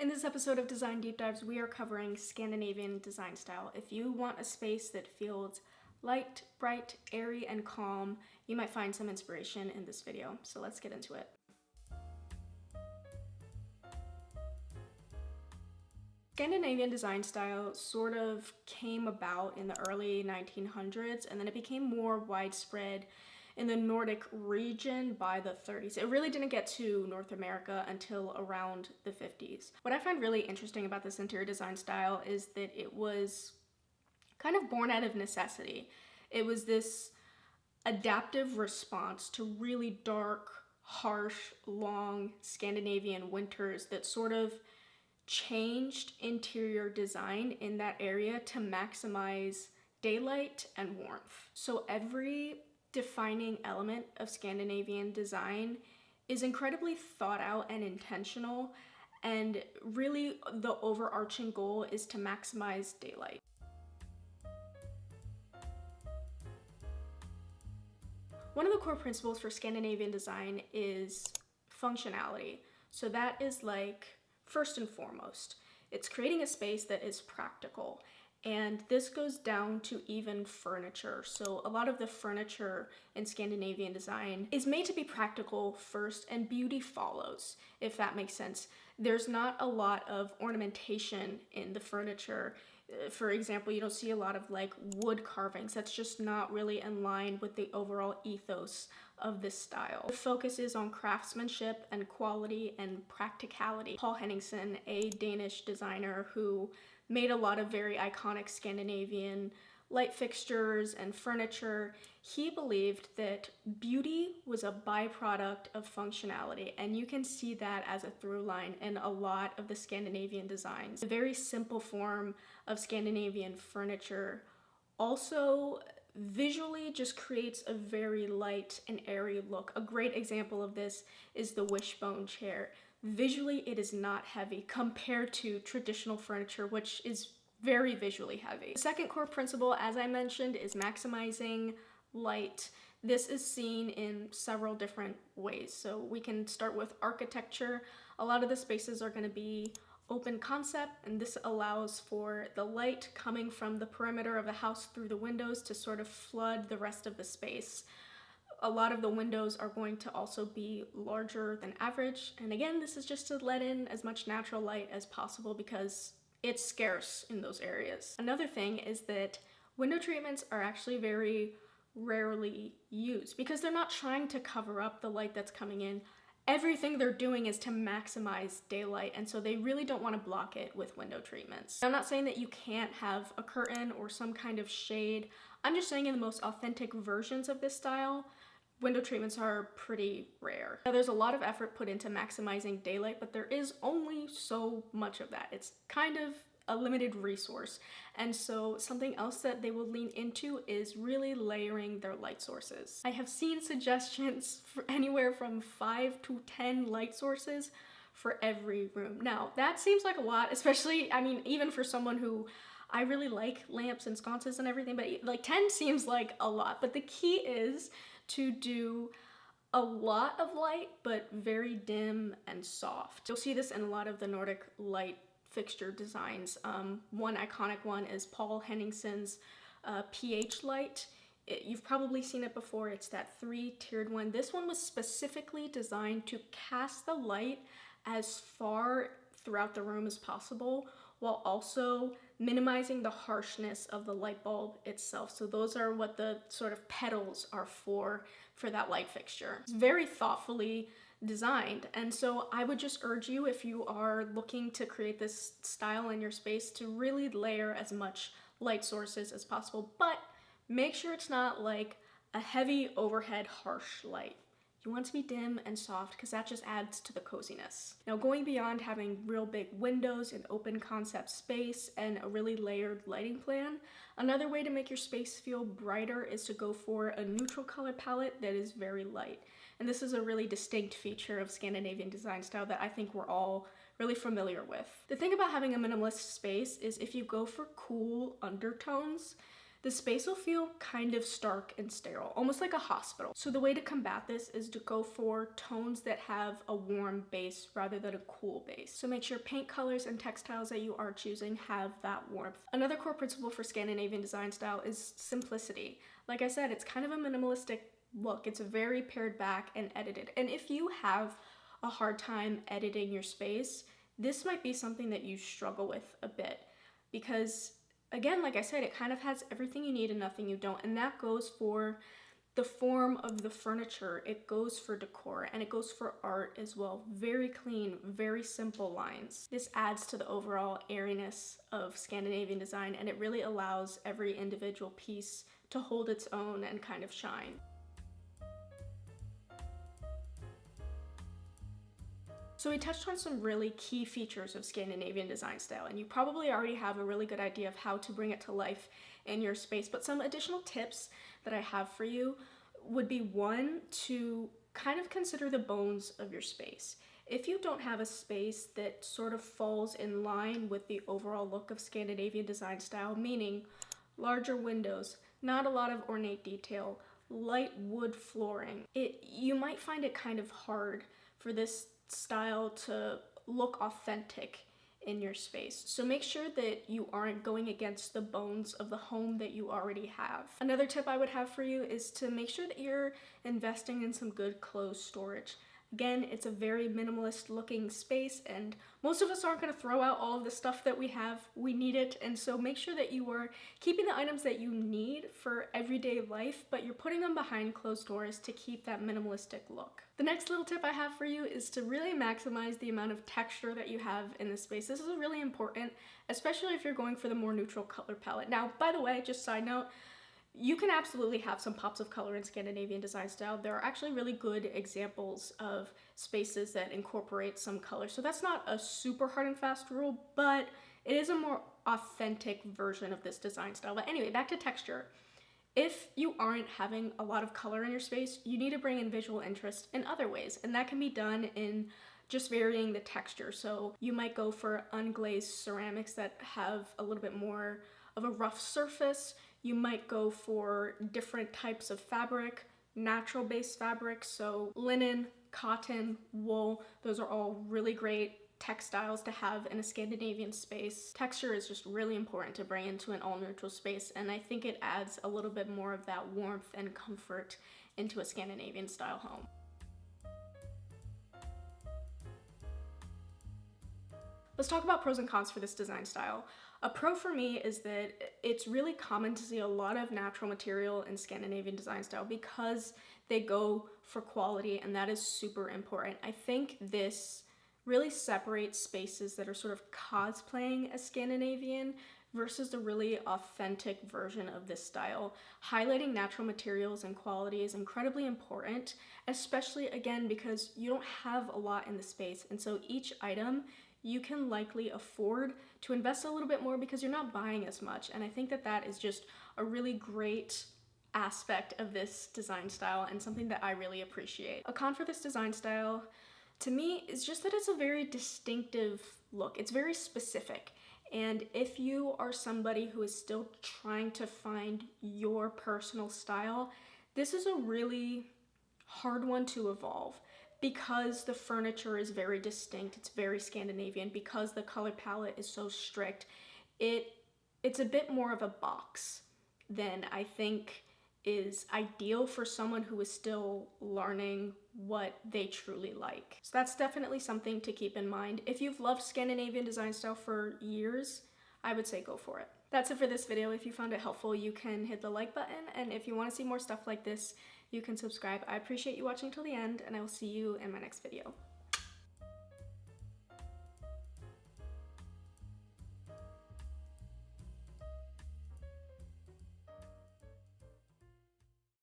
In this episode of Design Deep Dives, we are covering Scandinavian design style. If you want a space that feels light, bright, airy, and calm, you might find some inspiration in this video. So let's get into it. Scandinavian design style sort of came about in the early 1900s, and then it became more widespread in the Nordic region by the 30s. It really didn't get to North America until around the 50s. What I find really interesting about this interior design style is that it was kind of born out of necessity. It was this adaptive response to really dark, harsh, long Scandinavian winters that sort of changed interior design in that area to maximize daylight and warmth. So every defining element of Scandinavian design is incredibly thought out and intentional, and really the overarching goal is to maximize daylight. One of the core principles for Scandinavian design is functionality. So that is like first and foremost. It's creating a space that is practical. And this goes down to even furniture. So a lot of the furniture in Scandinavian design is made to be practical first, and beauty follows, if that makes sense. There's not a lot of ornamentation in the furniture. For example, you don't see a lot of like wood carvings. That's just not really in line with the overall ethos of this style. The focus is on craftsmanship and quality and practicality. Paul Henningsen, a Danish designer who made a lot of very iconic Scandinavian light fixtures and furniture, he believed that beauty was a byproduct of functionality, and you can see that as a through line in a lot of the Scandinavian designs. The very simple form of Scandinavian furniture also visually just creates a very light and airy look. A great example of this is the wishbone chair. Visually, it is not heavy compared to traditional furniture, which is very visually heavy. The second core principle, as I mentioned, is maximizing light. This is seen in several different ways. So we can start with architecture. A lot of the spaces are going to be open concept, and this allows for the light coming from the perimeter of the house through the windows to sort of flood the rest of the space. A lot of the windows are going to also be larger than average, and again, this is just to let in as much natural light as possible because it's scarce in those areas. Another thing is that window treatments are actually very rarely used because they're not trying to cover up the light that's coming in. Everything they're doing is to maximize daylight, and so they really don't want to block it with window treatments. I'm not saying that you can't have a curtain or some kind of shade. I'm just saying in the most authentic versions of this style, window treatments are pretty rare. Now, there's a lot of effort put into maximizing daylight, but there is only so much of that. It's kind of a limited resource. And so something else that they will lean into is really layering their light sources. I have seen suggestions for anywhere from 5 to 10 light sources for every room. Now, that seems like a lot, especially, I mean, even for someone who I really like lamps and sconces and everything, but like 10 seems like a lot. But the key is to do a lot of light, but very dim and soft. You'll see this in a lot of the Nordic light fixture designs. One iconic one is Paul Henningsen's pH light. You've probably seen it before. It's that 3-tiered one. This one was specifically designed to cast the light as far throughout the room as possible, while also minimizing the harshness of the light bulb itself. So those are what the sort of petals are for that light fixture. It's very thoughtfully designed, and so I would just urge you, if you are looking to create this style in your space, to really layer as much light sources as possible, but make sure it's not like a heavy overhead harsh light. You want it to be dim and soft because that just adds to the coziness. Now, going beyond having real big windows and open concept space and a really layered lighting plan, another way to make your space feel brighter is to go for a neutral color palette that is very light. And this is a really distinct feature of Scandinavian design style that I think we're all really familiar with. The thing about having a minimalist space is if you go for cool undertones, the space will feel kind of stark and sterile, almost like a hospital. So the way to combat this is to go for tones that have a warm base rather than a cool base. So make sure paint colors and textiles that you are choosing have that warmth. Another core principle for Scandinavian design style is simplicity. Like I said, it's kind of a minimalistic look. It's very pared back and edited. And if you have a hard time editing your space, this might be something that you struggle with a bit, because again, like I said, it kind of has everything you need and nothing you don't. And that goes for the form of the furniture, it goes for decor, and it goes for art as well. Very clean, very simple lines. This adds to the overall airiness of Scandinavian design, and it really allows every individual piece to hold its own and kind of shine. So we touched on some really key features of Scandinavian design style, and you probably already have a really good idea of how to bring it to life in your space, but some additional tips that I have for you would be, one, to kind of consider the bones of your space. If you don't have a space that sort of falls in line with the overall look of Scandinavian design style, meaning larger windows, not a lot of ornate detail, light wood flooring, you might find it kind of hard for this style to look authentic in your space. So make sure that you aren't going against the bones of the home that you already have. Another tip I would have for you is to make sure that you're investing in some good clothes storage. Again, it's a very minimalist looking space, and most of us aren't going to throw out all of the stuff that we have. We need it, and so make sure that you are keeping the items that you need for everyday life, but you're putting them behind closed doors to keep that minimalistic look. The next little tip I have for you is to really maximize the amount of texture that you have in the space. This is really important, especially if you're going for the more neutral color palette. Now, by the way, just side note, you can absolutely have some pops of color in Scandinavian design style. There are actually really good examples of spaces that incorporate some color. So that's not a super hard and fast rule, but it is a more authentic version of this design style. But anyway, back to texture. If you aren't having a lot of color in your space, you need to bring in visual interest in other ways. And that can be done in just varying the texture. So you might go for unglazed ceramics that have a little bit more of a rough surface. You might go for different types of fabric, natural based fabrics, so linen, cotton, wool, those are all really great textiles to have in a Scandinavian space. Texture is just really important to bring into an all neutral space, and I think it adds a little bit more of that warmth and comfort into a Scandinavian style home. Let's talk about pros and cons for this design style. A pro for me is that it's really common to see a lot of natural material in Scandinavian design style because they go for quality, and that is super important. I think this really separates spaces that are sort of cosplaying as Scandinavian versus the really authentic version of this style. Highlighting natural materials and quality is incredibly important, especially again because you don't have a lot in the space, and so each item you can likely afford to invest a little bit more because you're not buying as much. And I think that that is just a really great aspect of this design style and something that I really appreciate. A con for this design style to me is just that it's a very distinctive look. It's very specific. And if you are somebody who is still trying to find your personal style, this is a really hard one to evolve. Because the furniture is very distinct, it's very Scandinavian, because the color palette is so strict, it's a bit more of a box than I think is ideal for someone who is still learning what they truly like. So that's definitely something to keep in mind. If you've loved Scandinavian design style for years, I would say go for it. That's it for this video. If you found it helpful, you can hit the like button, and if you want to see more stuff like this, you can subscribe. I appreciate you watching till the end, and I will see you in my next video.